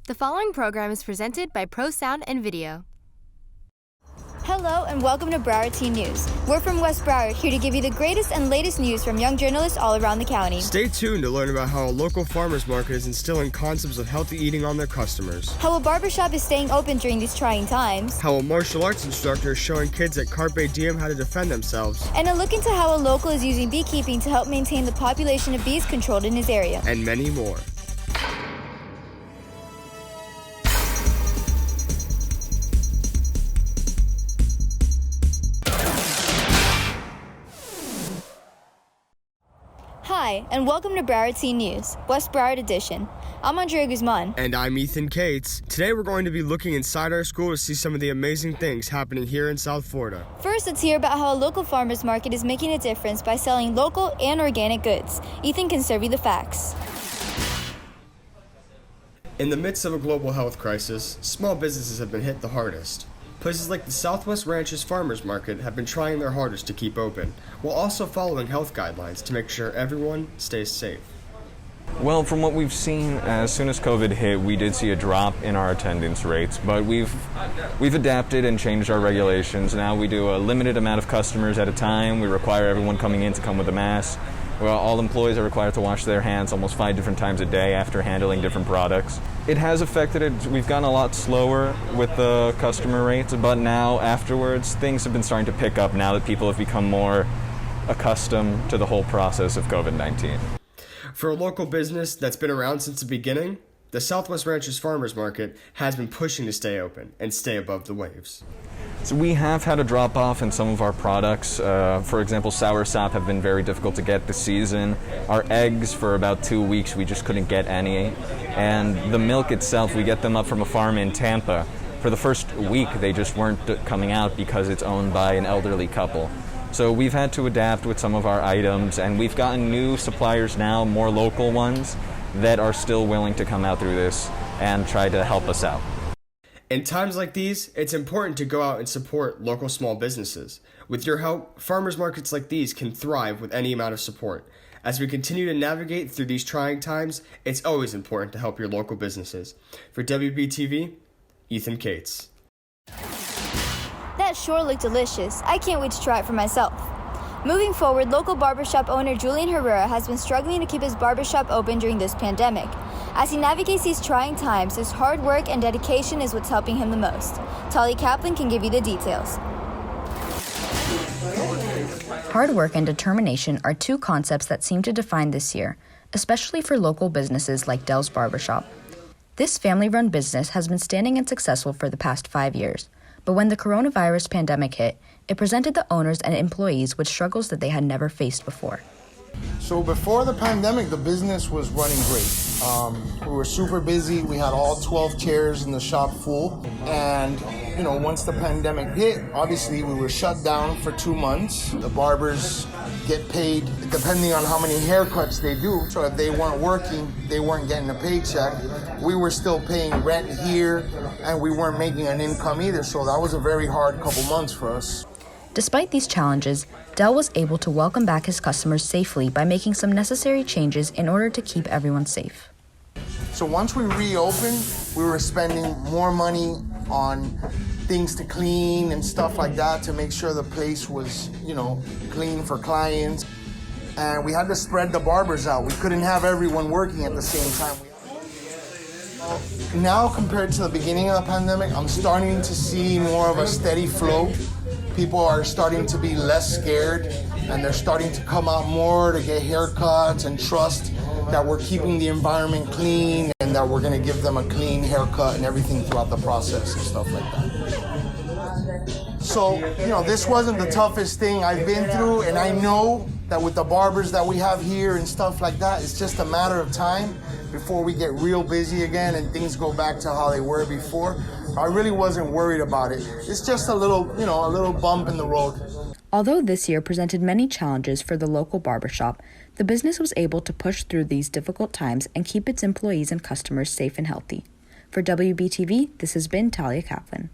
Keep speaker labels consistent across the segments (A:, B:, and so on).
A: The following program is presented by Pro Sound and Video.
B: Hello and welcome to Broward Teen News. We're from West Broward, here to give you the greatest and latest news from young journalists all around the county.
C: Stay tuned to learn about how a local farmers market is instilling concepts of healthy eating on their customers.
B: How a barbershop is staying open during these trying times.
C: How a martial arts instructor is showing kids at Carpe Diem how to defend themselves.
B: And a look into how a local is using beekeeping to help maintain the population of bees controlled in his area.
C: And many more.
B: Hi, and welcome to Broward Teen News, West Broward Edition. I'm Andrea Guzman.
C: And I'm Ethan Cates. Today we're going to be looking inside our school to see some of the amazing things happening here in South Florida.
B: First, let's hear about how a local farmers market is making a difference by selling local and organic goods. Ethan can serve you the facts.
C: In the midst of a global health crisis, small businesses have been hit the hardest. Places like the Southwest Ranches Farmers Market have been trying their hardest to keep open, while also following health guidelines to make sure everyone stays safe.
D: Well, from what we've seen, as soon as COVID hit, we did see a drop in our attendance rates, but we've adapted and changed our regulations. Now we do a limited amount of customers at a time. We require everyone coming in to come with a mask. Well, all employees are required to wash their hands almost 5 different times a day after handling different products. It has affected it. We've gotten a lot slower with the customer rates, but now afterwards, things have been starting to pick up now that people have become more accustomed to the whole process of COVID-19.
C: For a local business that's been around since the beginning, the Southwest Ranches Farmers Market has been pushing to stay open and stay above the waves.
D: So we have had a drop-off in some of our products. For example, sour sop have been very difficult to get this season. Our eggs, for about 2 weeks, we just couldn't get any. And the milk itself, we get them up from a farm in Tampa. For the first week, they just weren't coming out because it's owned by an elderly couple. So we've had to adapt with some of our items, and we've gotten new suppliers now, more local ones, that are still willing to come out through this and try to help us out.
C: In times like these, it's important to go out and support local small businesses. With your help, farmers markets like these can thrive with any amount of support. As we continue to navigate through these trying times, it's always important to help your local businesses. For WBTV, Ethan Cates.
B: That sure looked delicious. I can't wait to try it for myself. Moving forward, local barbershop owner Julian Herrera has been struggling to keep his barbershop open during this pandemic. As he navigates these trying times, his hard work and dedication is what's helping him the most. Talia Kaplan can give you the details.
E: Hard work and determination are two concepts that seem to define this year, especially for local businesses like Dell's Barbershop. This family-run business has been standing and successful for the past 5 years, but when the coronavirus pandemic hit, it presented the owners and employees with struggles that they had never faced before.
F: So before the pandemic, the business was running great. We were super busy. We had all 12 chairs in the shop full. And, once the pandemic hit, obviously we were shut down for 2 months. The barbers get paid depending on how many haircuts they do. So if they weren't working, they weren't getting a paycheck. We were still paying rent here, and we weren't making an income either. So that was a very hard couple months for us.
E: Despite these challenges, Dell was able to welcome back his customers safely by making some necessary changes in order to keep everyone safe.
F: So once we reopened, we were spending more money on things to clean and stuff like that to make sure the place was, clean for clients. And we had to spread the barbers out. We couldn't have everyone working at the same time. Now, compared to the beginning of the pandemic, I'm starting to see more of a steady flow. People are starting to be less scared, and they're starting to come out more to get haircuts and trust that we're keeping the environment clean and that we're going to give them a clean haircut and everything throughout the process and stuff like that. So, this wasn't the toughest thing I've been through, and I know that with the barbers that we have here and stuff like that, it's just a matter of time before we get real busy again and things go back to how they were before. I really wasn't worried about it. It's just a little bump in the road.
E: Although this year presented many challenges for the local barbershop, the business was able to push through these difficult times and keep its employees and customers safe and healthy. For WBTV, this has been Talia Kaplan.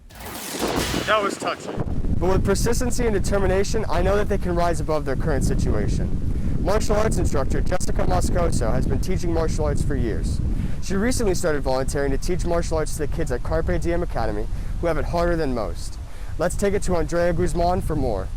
C: That was touching. But with persistency and determination, I know that they can rise above their current situation. Martial arts instructor Jessica Moscoso has been teaching martial arts for years. She recently started volunteering to teach martial arts to the kids at Carpe Diem Academy, who have it harder than most. Let's take it to Andrea Guzman for more.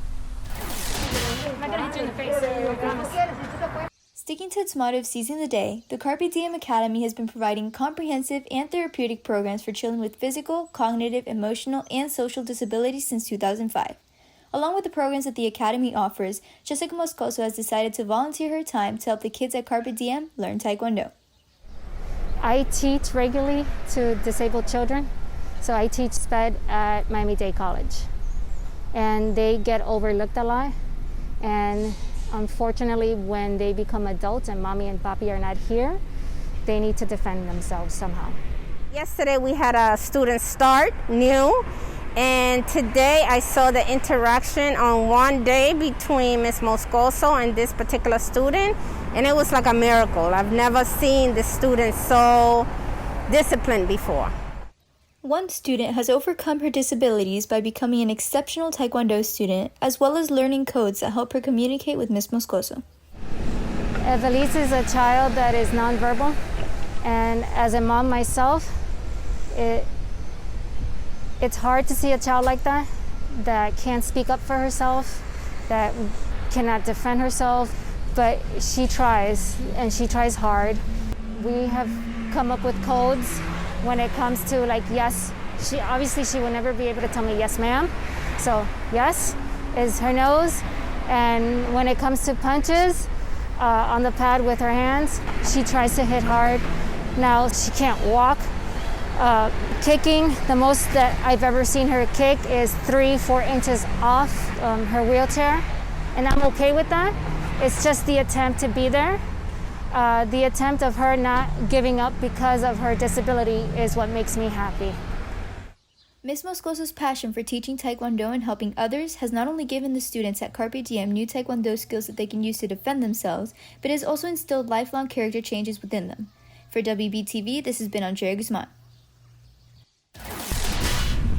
B: Sticking to its motto of seizing the day, the Carpe Diem Academy has been providing comprehensive and therapeutic programs for children with physical, cognitive, emotional, and social disabilities since 2005. Along with the programs that the Academy offers, Jessica Moscoso has decided to volunteer her time to help the kids at Carpe Diem learn Taekwondo.
G: I teach regularly to disabled children. So I teach SPED at Miami-Dade College. And they get overlooked a lot. And unfortunately, when they become adults and mommy and papi are not here, they need to defend themselves somehow.
H: Yesterday we had a student start new, and today I saw the interaction on one day between Ms. Moscoso and this particular student, and it was like a miracle. I've never seen the student so disciplined before.
B: One student has overcome her disabilities by becoming an exceptional Taekwondo student, as well as learning codes that help her communicate with Ms. Moscoso.
G: Evelise is a child that is nonverbal, and as a mom myself, it's hard to see a child like that can't speak up for herself, that cannot defend herself, but she tries, and she tries hard. We have come up with codes when it comes to like yes. She will never be able to tell me yes ma'am. So yes is her nose, and when it comes to punches on the pad with her hands, she tries to hit hard. Now she can't walk. Kicking, the most that I've ever seen her kick is 3-4 inches off her wheelchair, and I'm okay with that. It's just the attempt to be there. The attempt of her not giving up because of her disability is what makes me happy.
B: Ms. Moscoso's passion for teaching Taekwondo and helping others has not only given the students at Carpe Diem new Taekwondo skills that they can use to defend themselves, but has also instilled lifelong character changes within them. For WBTV, this has been Andrea Guzman.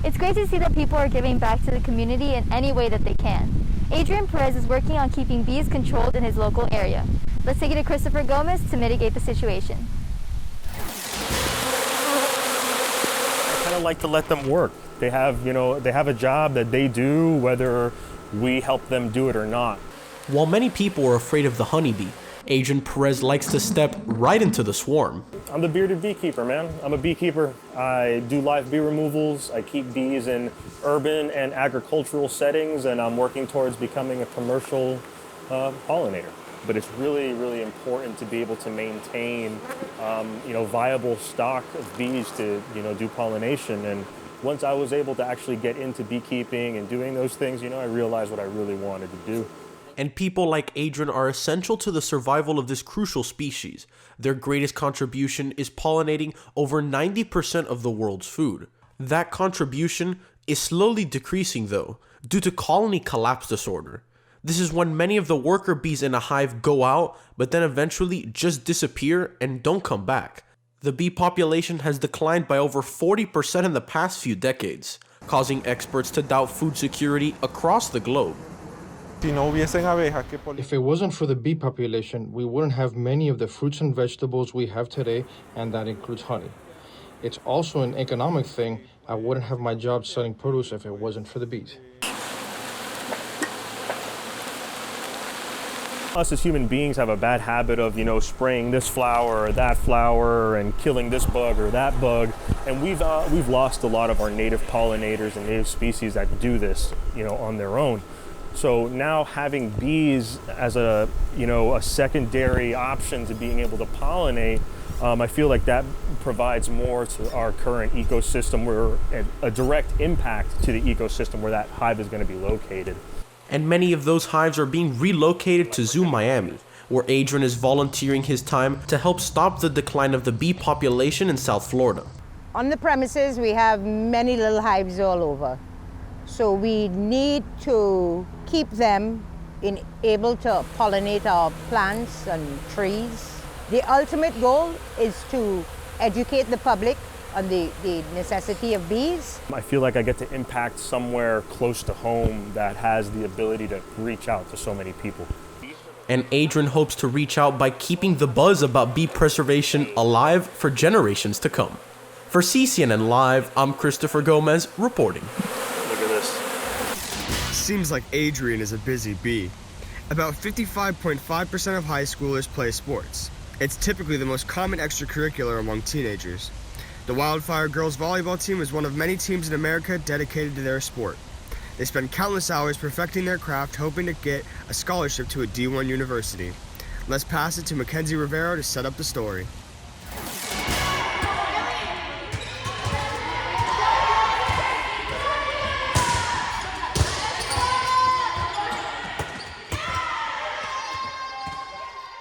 B: It's great to see that people are giving back to the community in any way that they can. Adrian Perez is working on keeping bees controlled in his local area. Let's take it to Christopher Gomez to mitigate the situation.
I: I kind of like to let them work. They have a job that they do, whether we help them do it or not.
J: While many people are afraid of the honeybee, Adrian Perez likes to step right into the swarm.
I: I'm the bearded beekeeper, man. I'm a beekeeper. I do live bee removals. I keep bees in urban and agricultural settings, and I'm working towards becoming a commercial pollinator. But it's really, really important to be able to maintain, viable stock of bees to, do pollination. And once I was able to actually get into beekeeping and doing those things, I realized what I really wanted to do.
J: And people like Adrian are essential to the survival of this crucial species. Their greatest contribution is pollinating over 90% of the world's food. That contribution is slowly decreasing though, due to colony collapse disorder. This is when many of the worker bees in a hive go out, but then eventually just disappear and don't come back. The bee population has declined by over 40% in the past few decades, causing experts to doubt food security across the globe.
K: If it wasn't for the bee population, we wouldn't have many of the fruits and vegetables we have today, and that includes honey. It's also an economic thing. I wouldn't have my job selling produce if it wasn't for the bees.
I: Us as human beings have a bad habit of, spraying this flower or that flower and killing this bug or that bug. And we've lost a lot of our native pollinators and native species that do this, on their own. So now having bees as a secondary option to being able to pollinate, I feel like that provides more to our current ecosystem, where a direct impact to the ecosystem where that hive is going to be located.
J: And many of those hives are being relocated to Zoo Miami, where Adrian is volunteering his time to help stop the decline of the bee population in South Florida.
H: On the premises, we have many little hives all over. So we need to keep them able to pollinate our plants and trees. The ultimate goal is to educate the public on the necessity of bees.
I: I feel like I get to impact somewhere close to home that has the ability to reach out to so many people.
J: and Adrian hopes to reach out by keeping the buzz about bee preservation alive for generations to come. For CCNN Live, I'm Christopher Gomez reporting.
I: Look at this.
C: Seems like Adrian is a busy bee. About 55.5% of high schoolers play sports. It's typically the most common extracurricular among teenagers. The Wildfire girls volleyball team is one of many teams in America dedicated to their sport. They spend countless hours perfecting their craft, hoping to get a scholarship to a D1 university. Let's pass it to Mackenzie Rivero to set up the story.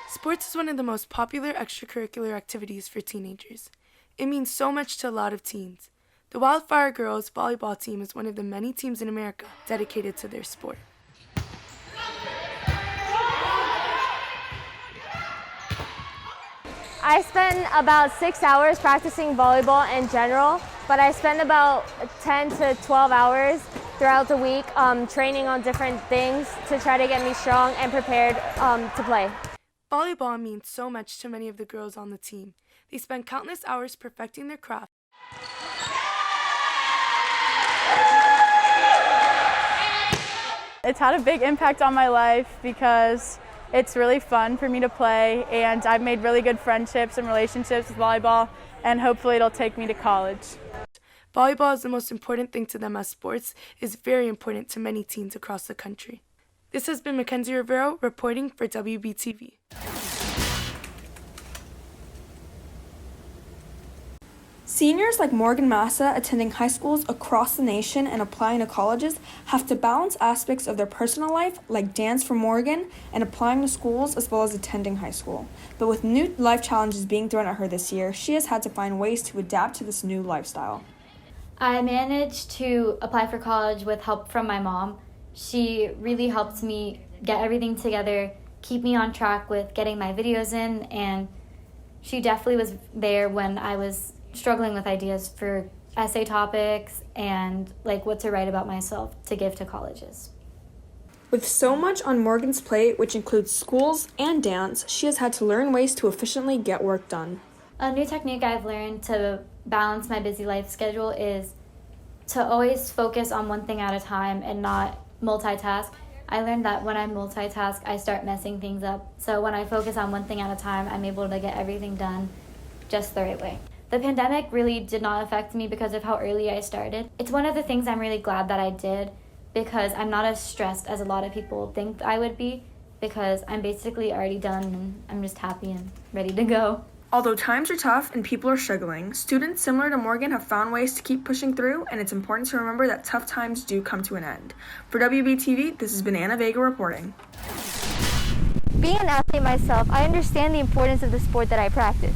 L: Sports is one of the most popular extracurricular activities for teenagers. It means so much to a lot of teens. The Wildfire girls volleyball team is one of the many teams in America dedicated to their sport.
M: I spend about 6 hours practicing volleyball in general, but I spend about 10 to 12 hours throughout the week training on different things to try to get me strong and prepared to play.
L: Volleyball means so much to many of the girls on the team. They spend countless hours perfecting their craft.
N: It's had a big impact on my life because it's really fun for me to play, and I've made really good friendships and relationships with volleyball, and hopefully it'll take me to college.
L: Volleyball is the most important thing to them, as sports is very important to many teens across the country. This has been Mackenzie Rivero reporting for WBTV.
O: Seniors like Morgan Massa attending high schools across the nation and applying to colleges have to balance aspects of their personal life, like dance for Morgan, and applying to schools as well as attending high school. But with new life challenges being thrown at her this year, she has had to find ways to adapt to this new lifestyle.
P: I managed to apply for college with help from my mom. She really helped me get everything together, keep me on track with getting my videos in, and she definitely was there when I was struggling with ideas for essay topics and like what to write about myself to give to colleges.
O: With so much on Morgan's plate, which includes schools and dance, she has had to learn ways to efficiently get work done.
P: A new technique I've learned to balance my busy life schedule is to always focus on one thing at a time and not multitask. I learned that when I multitask, I start messing things up. So when I focus on one thing at a time, I'm able to get everything done just the right way. The pandemic really did not affect me because of how early I started. It's one of the things I'm really glad that I did, because I'm not as stressed as a lot of people think I would be, because I'm basically already done and I'm just happy and ready to go.
O: Although times are tough and people are struggling, students similar to Morgan have found ways to keep pushing through, and it's important to remember that tough times do come to an end. For WBTV, this has been Anna Vega reporting.
B: Being an athlete myself, I understand the importance of the sport that I practice.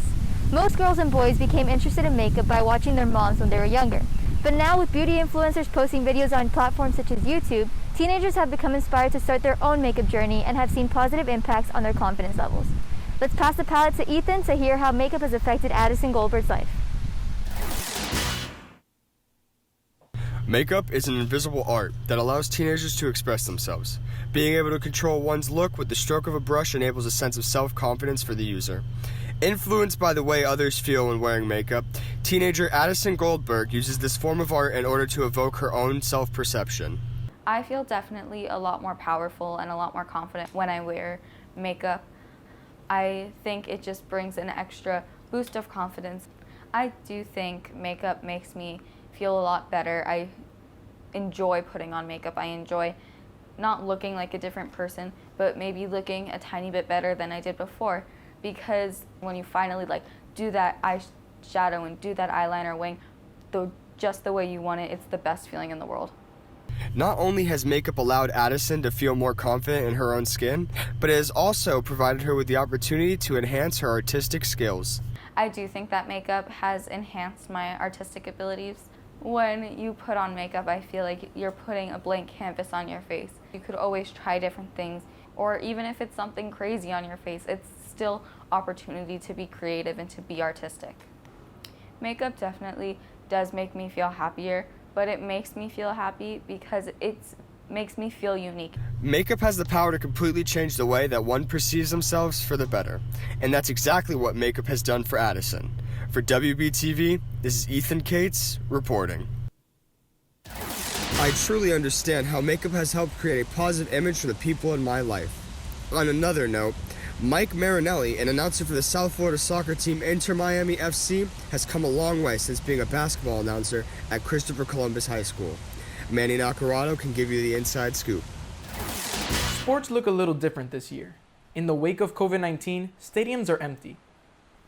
B: Most girls and boys became interested in makeup by watching their moms when they were younger. But now with beauty influencers posting videos on platforms such as YouTube, teenagers have become inspired to start their own makeup journey and have seen positive impacts on their confidence levels. Let's pass the palette to Ethan to hear how makeup has affected Addison Goldberg's life.
C: Makeup is an invisible art that allows teenagers to express themselves. Being able to control one's look with the stroke of a brush enables a sense of self-confidence for the user. Influenced by the way others feel when wearing makeup, teenager Addison Goldberg uses this form of art in order to evoke her own self-perception.
Q: I feel definitely a lot more powerful and a lot more confident when I wear makeup. I think it just brings an extra boost of confidence. I do think makeup makes me feel a lot better. I enjoy putting on makeup. I enjoy not looking like a different person, but maybe looking a tiny bit better than I did before. Because when you finally do that eyeshadow and do that eyeliner wing just the way you want it, it's the best feeling in the world.
C: Not only has makeup allowed Addison to feel more confident in her own skin, but it has also provided her with the opportunity to enhance her artistic skills.
Q: I do think that makeup has enhanced my artistic abilities. When you put on makeup, I feel like you're putting a blank canvas on your face. You could always try different things, or even if it's something crazy on your face, it's still opportunity to be creative and to be artistic. Makeup definitely does make me feel happier, but it makes me feel happy because it's makes me feel unique.
C: Makeup has the power to completely change the way that one perceives themselves for the better. And that's exactly what makeup has done for Addison. For WBTV, this is Ethan Cates reporting. I truly understand how makeup has helped create a positive image for the people in my life. On another note, Mike Marinelli, an announcer for the South Florida soccer team Inter Miami FC, has come a long way since being a basketball announcer at Christopher Columbus High School. Manny Nacarado can give you the inside scoop.
R: Sports look a little different this year. In the wake of COVID-19, stadiums are empty.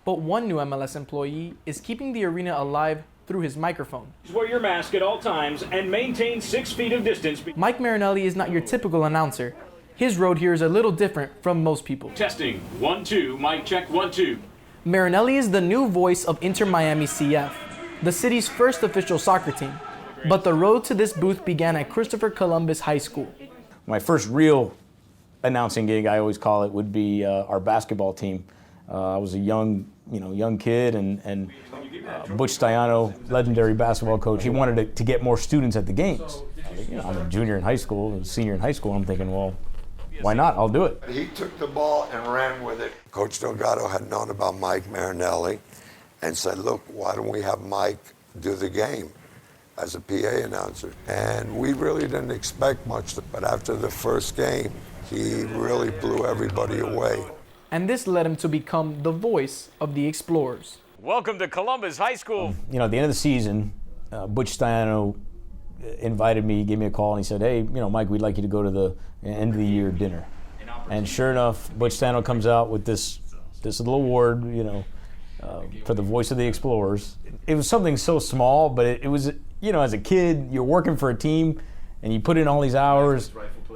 R: But one new MLS employee is keeping the arena alive through his microphone.
S: Wear your mask at all times and maintain 6 feet of distance.
R: Mike Marinelli is not your typical announcer. His road here is a little different from most people.
S: Testing, 1, 2, mic check, 1, 2.
R: Marinelli is the new voice of Inter Miami CF, the city's first official soccer team. But the road to this booth began at Christopher Columbus High School.
T: My first real announcing gig, I always call it, would be our basketball team. I was a young kid, and Butch Stiano, legendary basketball coach, he wanted to get more students at the games. I'm a junior in high school, a senior in high school. I'm thinking, well, why not? I'll do it.
U: He took the ball and ran with it. Coach Delgado had known about Mike Marinelli and said, look, why don't we have Mike do the game as a PA announcer? And we really didn't expect much, but after the first game, he really blew everybody away.
R: And this led him to become the voice of the Explorers.
V: Welcome to Columbus High School.
T: At the end of the season, Butch Stiano invited me, gave me a call, and he said, hey, Mike, we'd like you to go to the end of the year dinner. And sure enough, Butch Stiano comes out with this little award, for the voice of the Explorers. It was something so small, but it was, as a kid, you're working for a team, and you put in all these hours,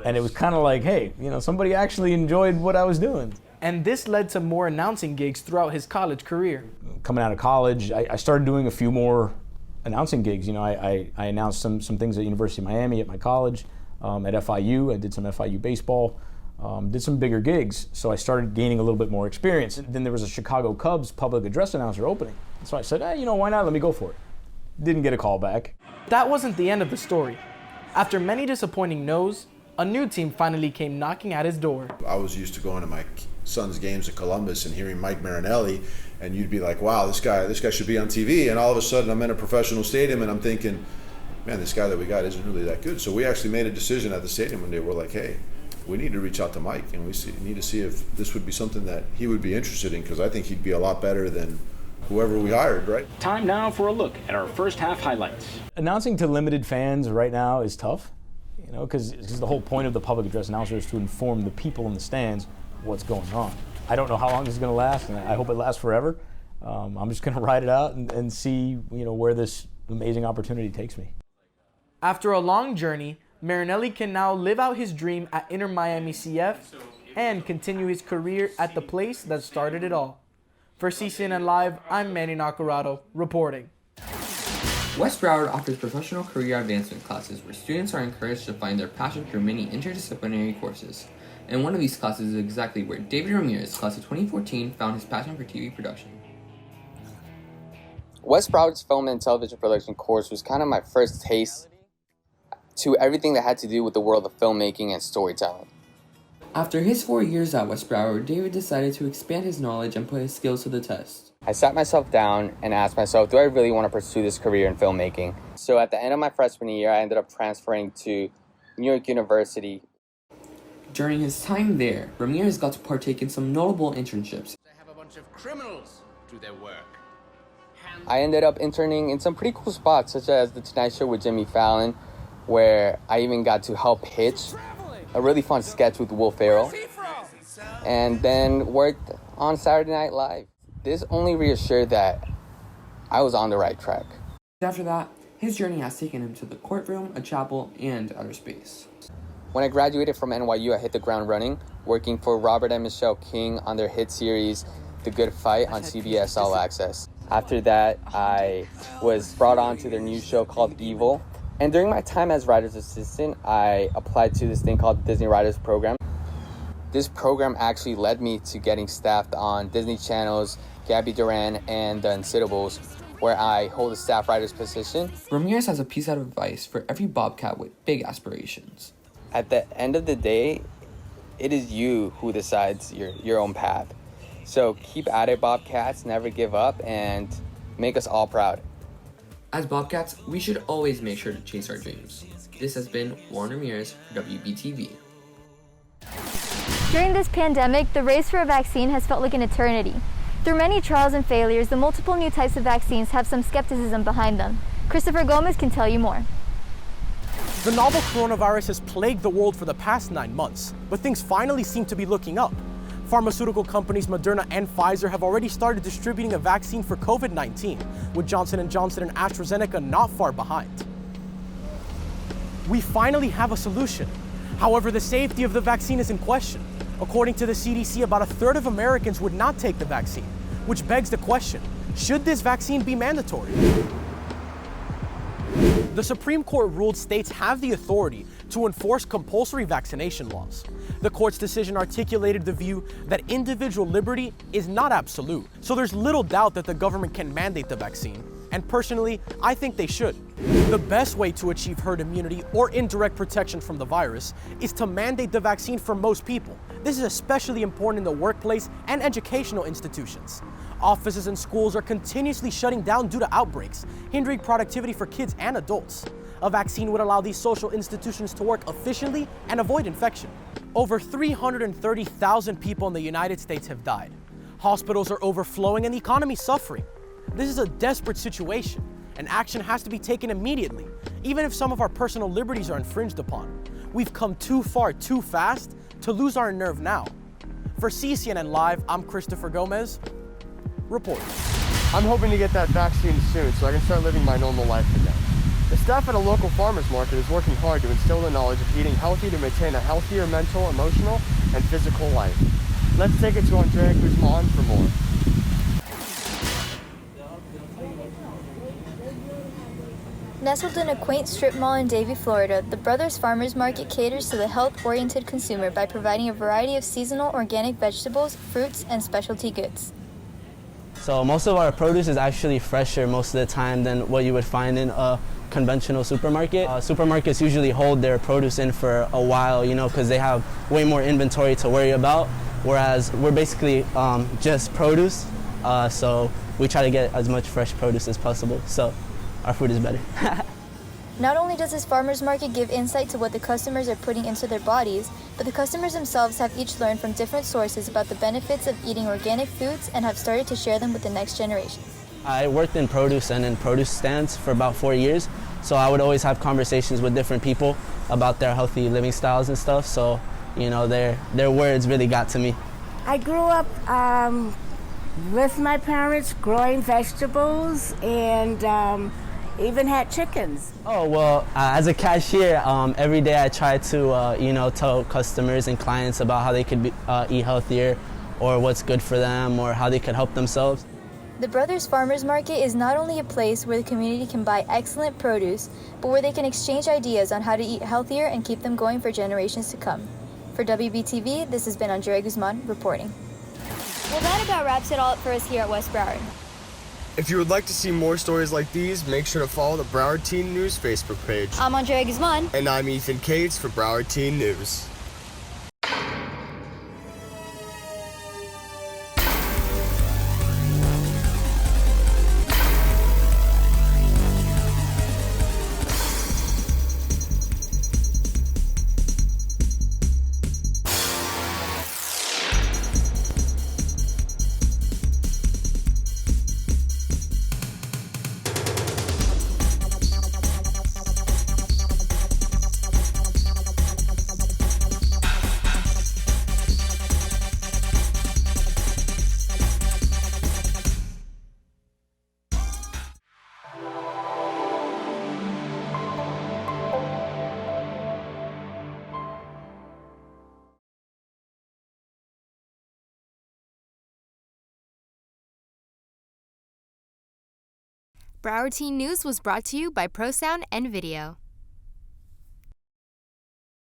T: and it was kind of like, hey, somebody actually enjoyed what I was doing.
R: And this led to more announcing gigs throughout his college career.
T: Coming out of college, I started doing a few more announcing gigs. I announced some things at University of Miami at my college, at FIU. I did some FIU baseball, did some bigger gigs. So I started gaining a little bit more experience. And then there was a Chicago Cubs public address announcer opening. So I said, why not? Let me go for it. Didn't get a call back.
R: That wasn't the end of the story. After many disappointing no's, a new team finally came knocking at his door.
W: I was used to going to my son's games at Columbus and hearing Mike Marinelli, and you'd be like, wow, this guy should be on TV. And all of a sudden I'm in a professional stadium and I'm thinking, man, this guy that we got isn't really that good. So we actually made a decision at the stadium one day. We're like, hey, we need to reach out to Mike, and we need to see if this would be something that he would be interested in, because I think he'd be a lot better than whoever we hired, right?
S: Time now for a look at our first half highlights.
T: Announcing to limited fans right now is tough, because the whole point of the public address announcer is to inform the people in the stands what's going on. I don't know how long this is going to last, and I hope it lasts forever. I'm just going to ride it out and see, where this amazing opportunity takes me.
R: After a long journey, Marinelli can now live out his dream at Inter Miami CF and continue his career at the place that started it all. For CCNN Live, I'm Manny Nacarado, reporting.
X: West Broward offers professional career advancement classes where students are encouraged to find their passion through many interdisciplinary courses. And one of these classes is exactly where David Ramirez, class of 2014, found his passion for TV production.
Y: West Broward's film and television production course was kind of my first taste to everything that had to do with the world of filmmaking and storytelling.
X: After his 4 years at West Broward, David decided to expand his knowledge and put his skills to the test.
Y: I sat myself down and asked myself, do I really want to pursue this career in filmmaking? So at the end of my freshman year, I ended up transferring to New York University.
X: During his time there, Ramirez got to partake in some notable internships.
Z: They have a bunch of criminals do their work.
Y: I ended up interning in some pretty cool spots, such as The Tonight Show with Jimmy Fallon, where I even got to help pitch a really fun sketch with Will Ferrell, and then worked on Saturday Night Live. This only reassured that I was on the right track.
X: After that, his journey has taken him to the courtroom, a chapel, and outer space.
Y: When I graduated from NYU, I hit the ground running, working for Robert and Michelle King on their hit series, The Good Fight, on CBS All Access. After that, I was brought on to their new show called Evil. And during my time as writer's assistant, I applied to this thing called the Disney Writers Program. This program actually led me to getting staffed on Disney Channel's Gabby Duran and The Unsittables, where I hold a staff writer's position.
X: Ramirez has a piece of advice for every Bobcat with big aspirations.
Y: at the end of the day, it is you who decides your own path. So keep at it, Bobcats, never give up, and make us all proud.
X: As Bobcats, we should always make sure to chase our dreams. This has been Warren Ramirez for WBTV.
B: During this pandemic, the race for a vaccine has felt like an eternity. Through many trials and failures, the multiple new types of vaccines have some skepticism behind them. Christopher Gomez can tell you more.
A: The novel coronavirus has plagued the world for the past 9 months, but things finally seem to be looking up. Pharmaceutical companies Moderna and Pfizer have already started distributing a vaccine for COVID-19, with Johnson & Johnson and AstraZeneca not far behind. We finally have a solution. However, the safety of the vaccine is in question. According to the CDC, about a third of Americans would not take the vaccine, which begs the question, should this vaccine be mandatory? The Supreme Court ruled states have the authority to enforce compulsory vaccination laws. The court's decision articulated the view that individual liberty is not absolute, so there's little doubt that the government can mandate the vaccine. And personally, I think they should. The best way to achieve herd immunity or indirect protection from the virus is to mandate the vaccine for most people. This is especially important in the workplace and educational institutions. Offices and schools are continuously shutting down due to outbreaks, hindering productivity for kids and adults. A vaccine would allow these social institutions to work efficiently and avoid infection. Over 330,000 people in the United States have died. Hospitals are overflowing and the economy suffering. This is a desperate situation, and action has to be taken immediately, even if some of our personal liberties are infringed upon. We've come too far too fast to lose our nerve now. For CCNN Live, I'm Christopher Gomez, reporting.
C: I'm hoping to get that vaccine soon so I can start living my normal life again. The staff at a local farmer's market is working hard to instill the knowledge of eating healthy to maintain a healthier mental, emotional, and physical life. Let's take it to Andrea Guzman for more.
B: Nestled in a quaint strip mall in Davie, Florida, the Brothers Farmers Market caters to the health-oriented consumer by providing a variety of seasonal organic vegetables, fruits, and specialty goods.
D: So most of our produce is actually fresher most of the time than what you would find in a conventional supermarket. Supermarkets usually hold their produce in for a while, because they have way more inventory to worry about, whereas we're basically just produce, so we try to get as much fresh produce as possible. So our food is better.
B: Not only does this farmers market give insight to what the customers are putting into their bodies, but the customers themselves have each learned from different sources about the benefits of eating organic foods and have started to share them with the next generation.
D: I worked in produce and in produce stands for about 4 years, so I would always have conversations with different people about their healthy living styles and stuff, so their words really got to me.
E: I grew up with my parents growing vegetables and even had chickens.
D: Oh, well, as a cashier, every day I try to, tell customers and clients about how they could eat healthier or what's good for them or how they could help themselves.
B: The Brothers Farmers Market is not only a place where the community can buy excellent produce, but where they can exchange ideas on how to eat healthier and keep them going for generations to come. For WBTV, this has been Andrea Guzman reporting. Well, that about wraps it all up for us here at West Broward.
C: If you would like to see more stories like these, make sure to follow the Broward Teen News Facebook page.
B: I'm Andrea Guzman.
C: And I'm Ethan Cates for Broward Teen News.
F: Broward Teen News was brought to you by ProSound and Video.